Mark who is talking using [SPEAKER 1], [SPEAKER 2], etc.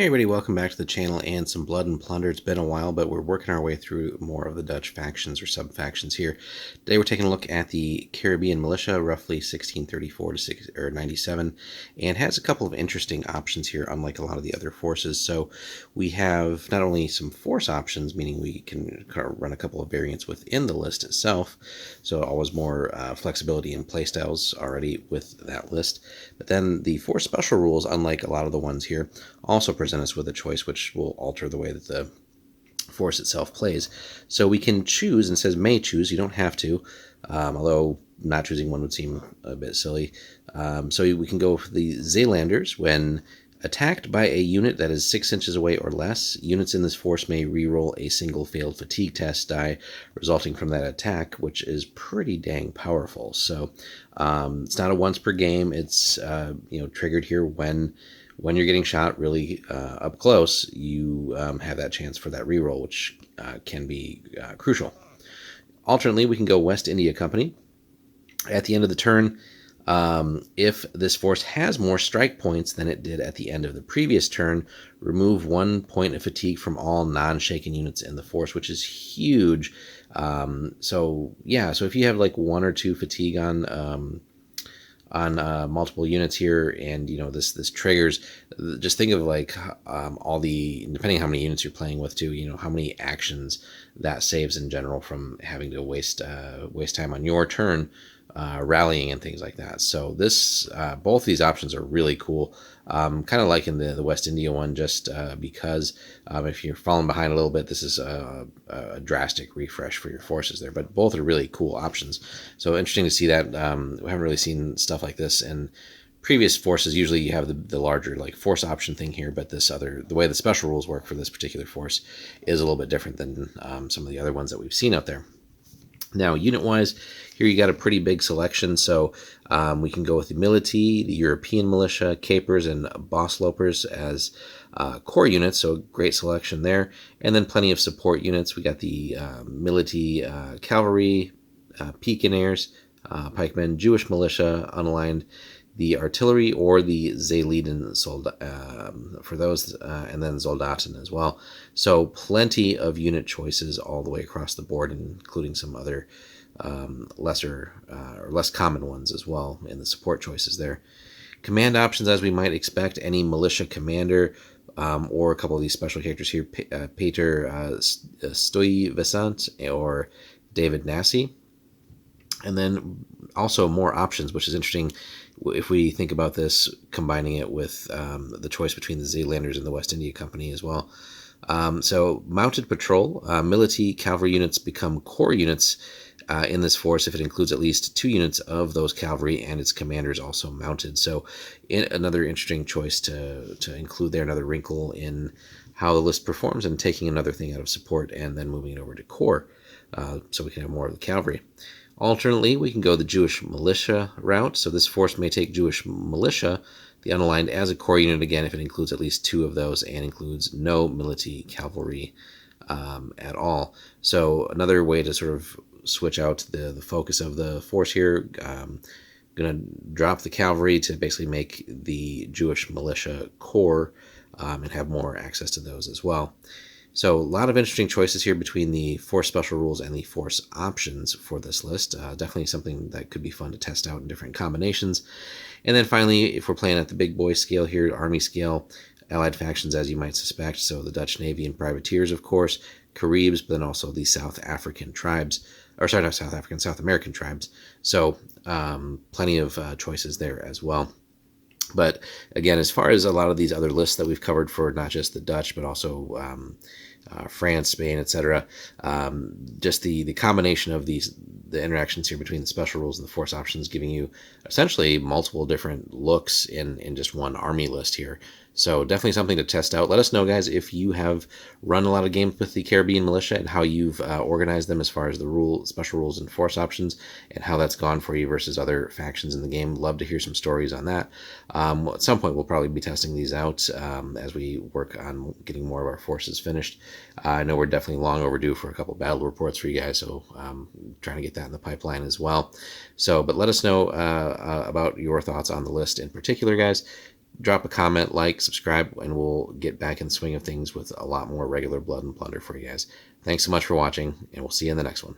[SPEAKER 1] Hey everybody, welcome back to the channel and some Blood and Plunder. It's been a while, but we're working our way through more of the Dutch factions or sub-factions here. Today we're taking a look at the Caribbean Militia, roughly 1634 to 97, and has a couple of interesting options here, unlike a lot of the other forces. So we have not only some force options, meaning we can run a couple of variants within the list itself, so always more flexibility in playstyles already with that list, but then the force special rules, unlike a lot of the ones here, also present us with a choice which will alter the way that the force itself plays. So we can choose, and it says may choose, you don't have to, although not choosing one would seem a bit silly. So we can go for the Zeelanders. When attacked by a unit that is 6 inches away or less, units in this force may reroll a single failed fatigue test die resulting from that attack, which is pretty dang powerful. So it's not a once per game. It's triggered here when you're getting shot really up close. You have that chance for that reroll, which can be crucial. Alternately, we can go West India Company. At the end of the turn, if this force has more strike points than it did at the end of the previous turn, remove 1 point of fatigue from all non-shaken units in the force, which is huge. So if you have like 1 or 2 fatigue on multiple units here, and this triggers, just think of like all the, depending on how many units you're playing with too, how many actions that saves in general from having to waste time on your turn rallying and things like that. So this both these options are really cool, kind of like in the West India one, just because if you're falling behind a little bit, this is a drastic refresh for your forces there. But both are really cool options, so interesting to see that. We haven't really seen stuff like this in previous forces. Usually you have the larger like force option thing here, but the way the special rules work for this particular force is a little bit different than some of the other ones that we've seen out there. Now, unit-wise, here you got a pretty big selection, so we can go with the Militia, the European Militia, Capers, and Boss Lopers as core units, so great selection there. And then plenty of support units. We got the Militia Cavalry, Pikenaires, Pikemen, Jewish Militia, unaligned, the Artillery, or the Zeeleden for those, and then Soldaten as well. So plenty of unit choices all the way across the board, including some other lesser or less common ones as well in the support choices there. Command options, as we might expect, any militia commander, or a couple of these special characters here, Peter Stuyvesant or David Nassi. And then also more options, which is interesting if we think about this, combining it with the choice between the Zeelanders and the West India Company as well. So mounted patrol, Militia cavalry units become core units in this force if it includes at least 2 units of those cavalry and its commanders also mounted. So another interesting choice to include there, another wrinkle in how the list performs, and taking another thing out of support and then moving it over to core, so we can have more of the cavalry. Alternately, we can go the Jewish militia route. So this force may take Jewish militia, the unaligned, as a core unit again if it includes at least 2 of those and includes no Militia cavalry at all. So another way to sort of switch out the focus of the force here. Going to drop the cavalry to basically make the Jewish militia core and have more access to those as well. So a lot of interesting choices here between the force special rules and the force options for this list. Definitely something that could be fun to test out in different combinations. And then finally, if we're playing at the big boy scale here, army scale, allied factions as you might suspect. So the Dutch Navy and privateers, of course, Caribs, but then also the South African tribes, or sorry, not South African, South American tribes. So plenty of choices there as well. But again, as far as a lot of these other lists that we've covered for not just the Dutch, but also France, Spain, etc., just the combination of the interactions here between the special rules and the force options, giving you essentially multiple different looks in just one army list here. So definitely something to test out. Let us know, guys, if you have run a lot of games with the Caribbean Militia and how you've organized them as far as the special rules and force options, and how that's gone for you versus other factions in the game. Love to hear some stories on that. At some point, we'll probably be testing these out as we work on getting more of our forces finished. I know we're definitely long overdue for a couple battle reports for you guys, so trying to get that in the pipeline as well. So, but let us know about your thoughts on the list in particular, guys. drop a comment, like, subscribe, and we'll get back in the swing of things with a lot more regular Blood and Plunder for you guys. Thanks so much for watching, and we'll see you in the next one.